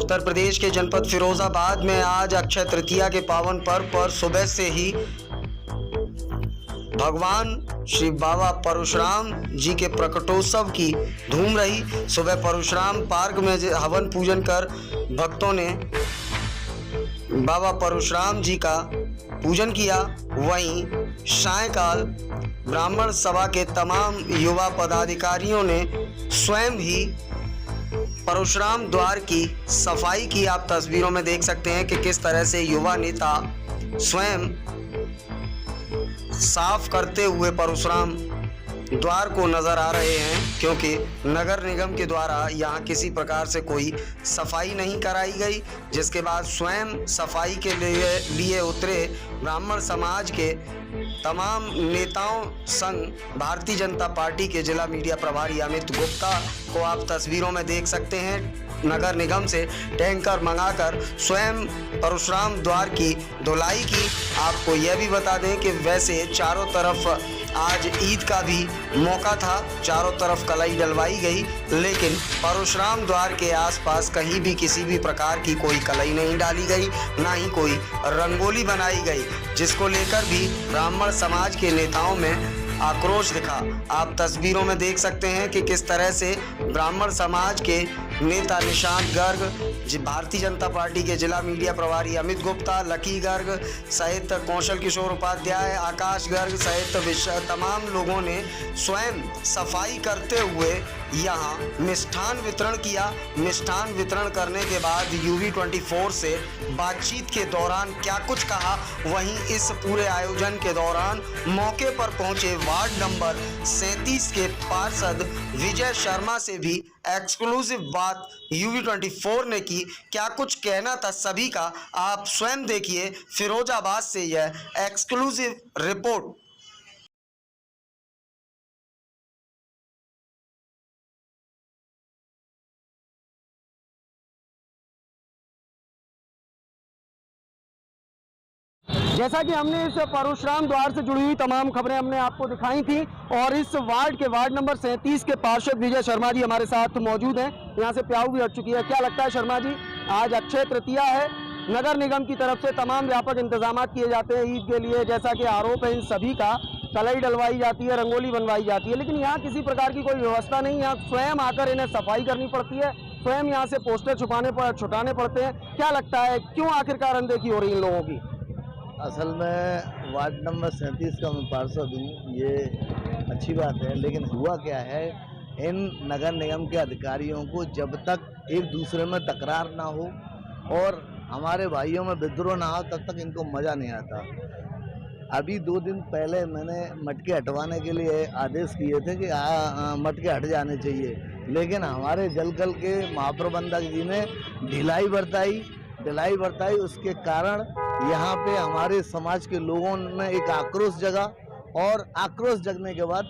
उत्तर प्रदेश के जनपद फिरोजाबाद में आज अक्षय तृतीया के पावन पर्व पर सुबह से ही भगवान श्री बाबा परशुराम जी के प्रकटोत्सव की धूम रही। सुबह परशुराम पार्क में हवन पूजन कर भक्तों ने बाबा परशुराम जी का पूजन किया। वहीं सायंकाल ब्राह्मण सभा के तमाम युवा पदाधिकारियों ने स्वयं ही परशुराम द्वार की सफाई की। आप तस्वीरों में देख सकते हैं कि किस तरह से युवा नेता स्वयं साफ करते हुए परशुराम द्वार को नजर आ रहे हैं, क्योंकि नगर निगम के द्वारा यहाँ किसी प्रकार से कोई सफाई नहीं कराई गई। जिसके बाद स्वयं सफाई के लिए उतरे ब्राह्मण समाज के तमाम नेताओं संग भारतीय जनता पार्टी के जिला मीडिया प्रभारी अमित गुप्ता को आप तस्वीरों में देख सकते हैं। नगर निगम से टैंकर मंगाकर स्वयं परशुराम द्वार की धुलाई की। आपको यह भी बता दें कि वैसे चारों तरफ आज ईद का भी मौका था, चारों तरफ कलाई डलवाई गई, लेकिन परशुराम द्वार के आसपास कहीं भी किसी भी प्रकार की कोई कलाई नहीं डाली गई, ना ही कोई रंगोली बनाई गई, जिसको लेकर भी ब्राह्मण समाज के नेताओं में आक्रोश दिखा। आप तस्वीरों में देख सकते हैं कि किस तरह से ब्राह्मण समाज के नेता निशांत गर्ग, भारतीय जनता पार्टी के जिला मीडिया प्रभारी अमित गुप्ता, लकी गर्ग सहित कौशल किशोर उपाध्याय, आकाश गर्ग सहित तमाम लोगों ने स्वयं सफाई करते हुए यहाँ मिष्ठान वितरण किया। मिष्ठान वितरण करने के बाद UV24 से बातचीत के दौरान क्या कुछ कहा, वहीं इस पूरे आयोजन के दौरान मौके पर पहुंचे वार्ड नंबर 37 के पार्षद विजय शर्मा से भी एक्सक्लूसिव बात UV24 ने की। क्या कुछ कहना था सभी का, आप स्वयं देखिए फिरोजाबाद से यह एक्सक्लूसिव रिपोर्ट। जैसा कि हमने इस परशुराम द्वार से जुड़ी हुई तमाम खबरें हमने आपको दिखाई थी, और इस वार्ड नंबर 37 के पार्षद विजय शर्मा जी हमारे साथ मौजूद हैं। यहाँ से प्याऊ भी हट चुकी है। क्या लगता है शर्मा जी, आज अक्षय तृतीया है, नगर निगम की तरफ से तमाम व्यापक इंतजाम किए जाते हैं ईद के लिए, जैसा कि आरोप है इन सभी का, कलाई डलवाई जाती है, रंगोली बनवाई जाती है, लेकिन यहाँ किसी प्रकार की कोई व्यवस्था नहीं। यहाँ स्वयं आकर इन्हें सफाई करनी पड़ती है, स्वयं यहाँ से पोस्टर छुटाने पड़ते हैं। क्या लगता है क्यों आखिरकार अनदेखी हो रही इन लोगों की? असल में वार्ड नंबर 37 का मैं पार्षद हूँ, ये अच्छी बात है, लेकिन हुआ क्या है, इन नगर निगम के अधिकारियों को जब तक एक दूसरे में तकरार ना हो और हमारे भाइयों में विद्रोह ना हो, तब तक इनको मज़ा नहीं आता। अभी 2 दिन पहले मैंने मटके हटवाने के लिए आदेश किए थे कि मटके हट जाने चाहिए, लेकिन हमारे जलकल के महाप्रबंधक जी ने ढिलाई बरताई। उसके कारण यहाँ पे हमारे समाज के लोगों में एक आक्रोश जगा, और आक्रोश जगने के बाद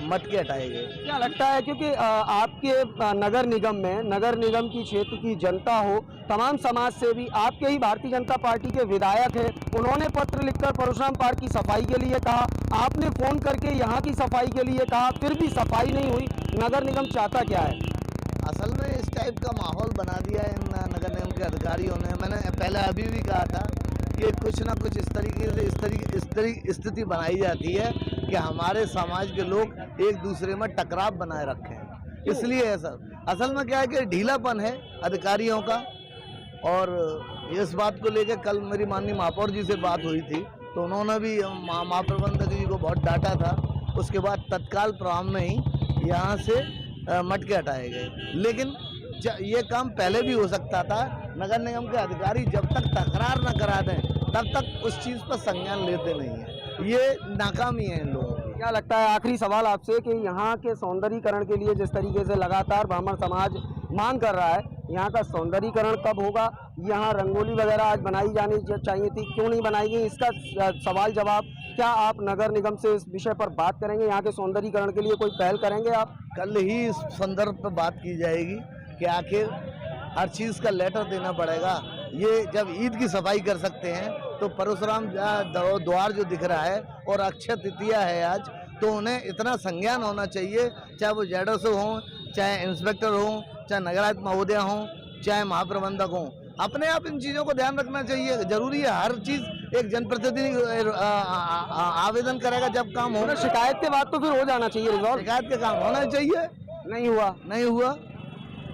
मटके हटाए गए। क्या लगता है, क्योंकि आपके नगर निगम की क्षेत्र की जनता हो, तमाम समाज से भी आपके ही भारतीय जनता पार्टी के विधायक हैं, उन्होंने पत्र लिखकर परशुराम पार्क की सफाई के लिए कहा, आपने फोन करके यहाँ की सफाई के लिए कहा, फिर भी सफाई नहीं हुई। नगर निगम चाहता क्या है? असल में इस टाइप का माहौल बना दिया इन नगर निगम के अधिकारियों ने। मैंने पहले अभी भी कहा था कि कुछ ना कुछ इस तरीके से स्थिति बनाई जाती है कि हमारे समाज के लोग एक दूसरे में टकराव बनाए रखें, इसलिए है सर। असल में क्या है कि ढीलापन है अधिकारियों का, और इस बात को लेकर कल मेरी माननीय महापौर जी से बात हुई थी, तो उन्होंने भी महाप्रबंधक जी को बहुत डांटा था। उसके बाद तत्काल प्रभाव में ही यहाँ से मटके हटाए गए, लेकिन ये काम पहले भी हो सकता था। नगर निगम के अधिकारी जब तक तकरार न करा दें, तब तक उस चीज़ पर संज्ञान लेते नहीं है। ये नाकामी है इन लोगों की। क्या लगता है, आखिरी सवाल आपसे, कि यहाँ के सौंदर्यीकरण के लिए जिस तरीके से लगातार ब्राह्मण समाज मांग कर रहा है, यहाँ का सौंदर्यीकरण कब होगा? यहाँ रंगोली वगैरह आज बनाई जानी चाहिए थी, क्यों नहीं बनाई गई? इसका सवाल जवाब क्या आप नगर निगम से इस विषय पर बात करेंगे? यहाँ के सौंदर्यीकरण के लिए कोई पहल करेंगे आप? कल ही इस संदर्भ पर बात की जाएगी कि आखिर हर चीज़ का लेटर देना पड़ेगा। ये जब ईद की सफाई कर सकते हैं, तो परशुराम द्वार जो दिख रहा है और अक्षय तृतीया है आज, तो उन्हें इतना संज्ञान होना चाहिए, चाहे वो जेडोसो हों, चाहे इंस्पेक्टर हों, चाहे नगरायुक्त महोदय हों, चाहे महाप्रबंधक हों, अपने आप इन चीज़ों को ध्यान रखना चाहिए। जरूरी है हर चीज़ एक जनप्रतिनिधि आवेदन करेगा जब काम हो। शिकायत के बाद तो फिर हो जाना चाहिए रिजॉल्व। शिकायत के काम होना चाहिए, नहीं हुआ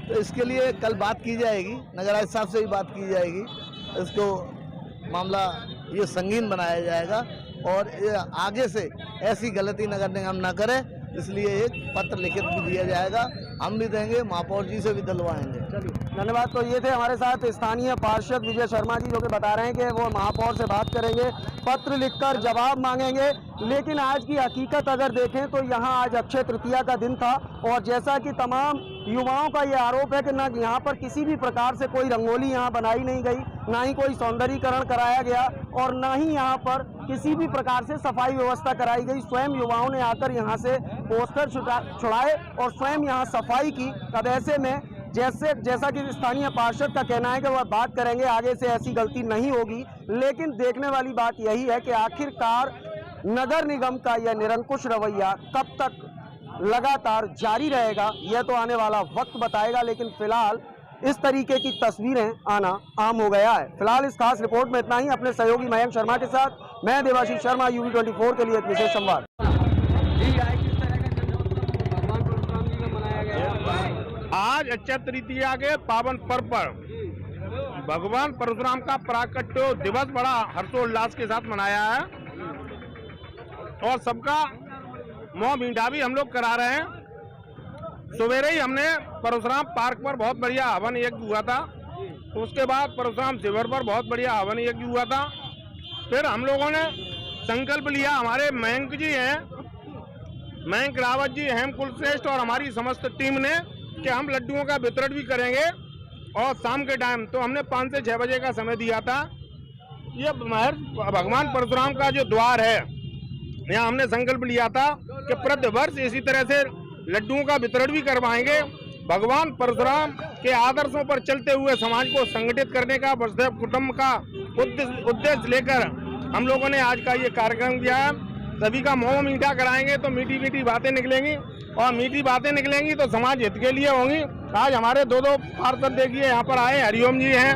तो इसके लिए कल बात की जाएगी, नगर आयुक्त साहब से भी बात की जाएगी। इसको मामला ये संगीन बनाया जाएगा और आगे से ऐसी गलती नगर निगम न करे, इसलिए एक पत्र लिखित भी दिया जाएगा। हम भी देंगे, महापौर जी से भी दिलवाएंगे। चलिए धन्यवाद। तो ये थे हमारे साथ स्थानीय पार्षद विजय शर्मा जी, जो कि बता रहे हैं कि वो महापौर से बात करेंगे, पत्र लिखकर जवाब मांगेंगे। लेकिन आज की हकीकत अगर देखें तो यहाँ आज अक्षय तृतीया का दिन था और जैसा कि तमाम युवाओं का ये आरोप है कि ना यहाँ पर किसी भी प्रकार से कोई रंगोली यहाँ बनाई नहीं गई, ना ही कोई सौंदर्यीकरण कराया गया और ना ही यहाँ पर किसी भी प्रकार से सफाई व्यवस्था कराई गई। स्वयं युवाओं ने आकर यहाँ से पोस्टर छुड़ाए और स्वयं यहाँ सफाई की। अब ऐसे में जैसा कि स्थानीय पार्षद का कहना है कि वह बात करेंगे, आगे से ऐसी गलती नहीं होगी। लेकिन देखने वाली बात यही है कि आखिरकार नगर निगम का यह निरंकुश रवैया कब तक लगातार जारी रहेगा, यह तो आने वाला वक्त बताएगा। लेकिन फिलहाल इस तरीके की तस्वीरें आना आम हो गया है। फिलहाल इस खास रिपोर्ट में इतना ही। अपने सहयोगी मयंक शर्मा के साथ मैं देवाशीष शर्मा, UV24 के लिए एक विशेष संवाद। आज अक्षय तृतीया के पावन पर्व पर भगवान परशुराम का प्राकट्य दिवस बड़ा हर्षोल्लास के साथ मनाया है और सबका मुंह मीठा भी हम लोग करा रहे हैं। सवेरे ही हमने परशुराम पार्क पर बहुत बढ़िया हवन यज्ञ हुआ था, तो उसके बाद परशुराम शिविर पर बहुत बढ़िया हवन यज्ञ हुआ था। फिर हम लोगों ने संकल्प लिया, हमारे मयंक जी हैं, मयंक रावत जी, हेम कुलश्रेष्ठ और हमारी समस्त टीम ने, कि हम लड्डुओं का वितरण भी करेंगे। और शाम के टाइम तो हमने 5 से 6 बजे का समय दिया था। ये भगवान परशुराम का जो द्वार है, यहाँ हमने संकल्प लिया था कि प्रति वर्ष इसी तरह से लड्डुओं का वितरण भी करवाएंगे। भगवान परशुराम के आदर्शों पर चलते हुए समाज को संगठित करने का, वसुधैव कुटुंब का उद्देश्य लेकर हम लोगों ने आज का ये कार्यक्रम किया है। सभी का मुंह मीठा कराएंगे तो मीठी मीठी बातें निकलेंगी और मीठी बातें निकलेंगी तो समाज हित के लिए होंगी। आज हमारे दो पार्षद देखिए यहाँ पर आए, हरिओम जी हैं,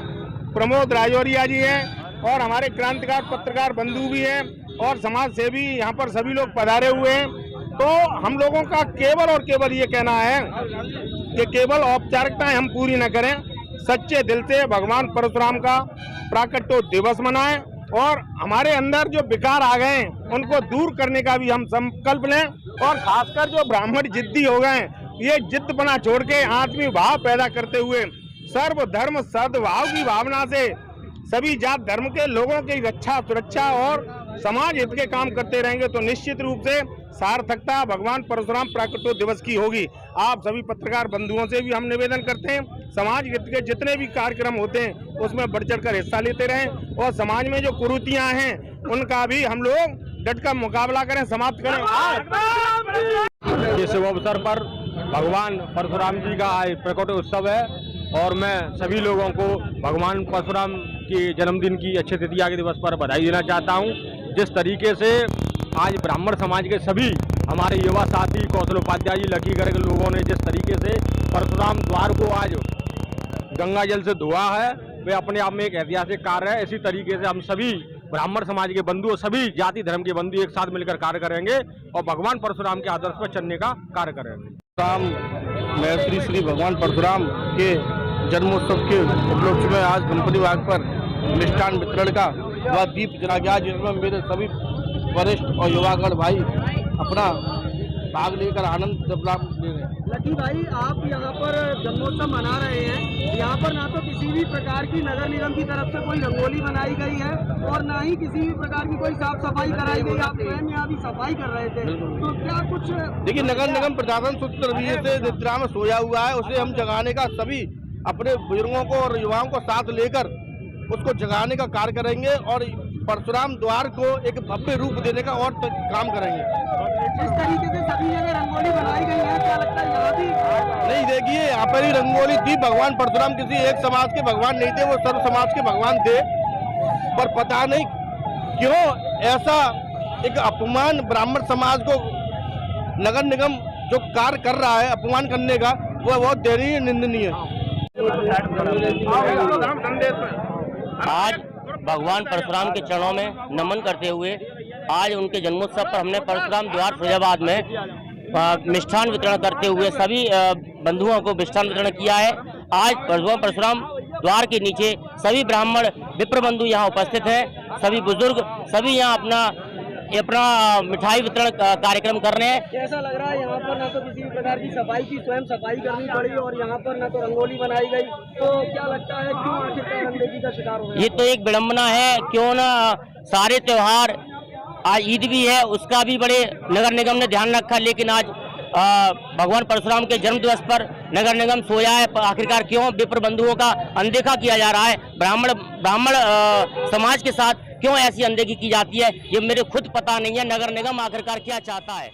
प्रमोद राजौरिया जी हैं और हमारे क्रांतिकार पत्रकार बंधु भी हैं और समाज सेवी यहाँ पर सभी लोग पधारे हुए हैं। तो हम लोगों का केवल और केवल ये कहना है कि केवल औपचारिकताएं हम पूरी न करें, सच्चे दिल से भगवान परशुराम का प्राकट्य दिवस मनाएं और हमारे अंदर जो विकार आ गए हैं उनको दूर करने का भी हम संकल्प लें। और खासकर जो ब्राह्मण जिद्दी हो गए, ये जिद्द बना छोड़ के आत्मीय भाव पैदा करते हुए सर्व धर्म सद्भाव की भावना से सभी जात धर्म के लोगों की रक्षा, सुरक्षा और समाज हित के काम करते रहेंगे तो निश्चित रूप से सार्थकता भगवान परशुराम प्राकट्य दिवस की होगी। आप सभी पत्रकार बंधुओं से भी हम निवेदन करते हैं, समाज हित के जितने भी कार्यक्रम होते हैं उसमें बढ़ चढ़कर हिस्सा लेते रहें और समाज में जो कुरीतियां हैं उनका भी हम लोग डटकर मुकाबला करें, समाप्त करें। इस शुभ अवसर पर भगवान परशुराम जी का आज प्रकट उत्सव है और मैं सभी लोगों को भगवान परशुराम की जन्मदिन की अक्षय तृतीया के दिवस पर बधाई देना चाहता हूं। जिस तरीके से आज ब्राह्मण समाज के सभी हमारे युवा साथी कौशल उपाध्याय जी, लकीगढ़ के लोगों ने जिस तरीके से परशुराम द्वार को आज गंगा जल से धोआ है, वे अपने आप में एक ऐतिहासिक कार्य है। इसी तरीके से हम सभी ब्राह्मण समाज के बंधु और सभी जाति धर्म के बंधु एक साथ मिलकर कार्य करेंगे और भगवान परशुराम के आदर्श पर चलने का कार्य करेंगे। राम में श्री श्री भगवान परशुराम के जन्मोत्सव के उपलक्ष्य में आज गणपति बाग पर मिष्ठान वितरण का वह दीप जला गया, जिसमें मेरे सभी वरिष्ठ और युवागण भाई अपना भाग लेकर आनंद लाभ ले रहे हैं। लकी भाई, आप यहाँ पर जन्मोत्सव मना रहे हैं, यहाँ पर ना तो किसी भी प्रकार की नगर निगम की तरफ से कोई रंगोली बनाई गई है और ना ही किसी भी प्रकार की कोई साफ सफाई कराई गई। आप स्वयं यहाँ भी सफाई कर रहे थे, तो क्या कुछ देखिए, नगर निगम प्रशासन सूत्र रवैये से निद्रा में सोया हुआ है, उसे हम जगाने का सभी अपने बुजुर्गों को और युवाओं को साथ लेकर उसको जगाने का कार्य करेंगे और परशुराम द्वार को एक भव्य रूप देने का और काम करेंगे। जिस तरीके से सभी जगह रंगोली बनाई गई है, क्या लगता है यहाँ भी? नहीं, देखिए, यहाँ पर ही रंगोली थी। भगवान परशुराम किसी एक समाज के भगवान नहीं थे, वो सर्व समाज के भगवान थे। पर पता नहीं क्यों ऐसा एक अपमान ब्राह्मण समाज को नगर निगम जो कार्य कर रहा है अपमान करने का, वह बहुत दयनीय निंदनीय है। आज भगवान परशुराम के चरणों में नमन करते हुए आज उनके जन्मोत्सव पर हमने परशुराम द्वार फिरोजाबाद में मिष्ठान वितरण करते हुए सभी बंधुओं को मिष्ठान वितरण किया है। आज भगवान परशुराम द्वार के नीचे सभी ब्राह्मण विप्र बंधु यहाँ उपस्थित हैं, सभी बुजुर्ग सभी यहाँ अपना मिठाई वितरण कार्यक्रम कर रहे हैं। कैसा लग रहा है? यहाँ पर ना तो किसी भी प्रकार की सफाई की स्वयं सफाई करनी पड़ी और यहाँ पर ना तो रंगोली बनाई गई, तो क्या लगता है क्यों आखिरकार अनदेखी का शिकार हो रहा है? ये तो एक विडम्बना है, क्यों ना सारे त्योहार, आज ईद भी है उसका भी बड़े नगर निगम ने ध्यान रखा, लेकिन आज भगवान परशुराम के जन्म दिवस पर नगर निगम सोया है। आखिरकार क्यों विप्र बंधुओं का अनदेखा किया जा रहा है? ब्राह्मण समाज के साथ क्यों ऐसी अनदेखी की जाती है, ये मेरे खुद पता नहीं है। नगर निगम आखिरकार क्या चाहता है?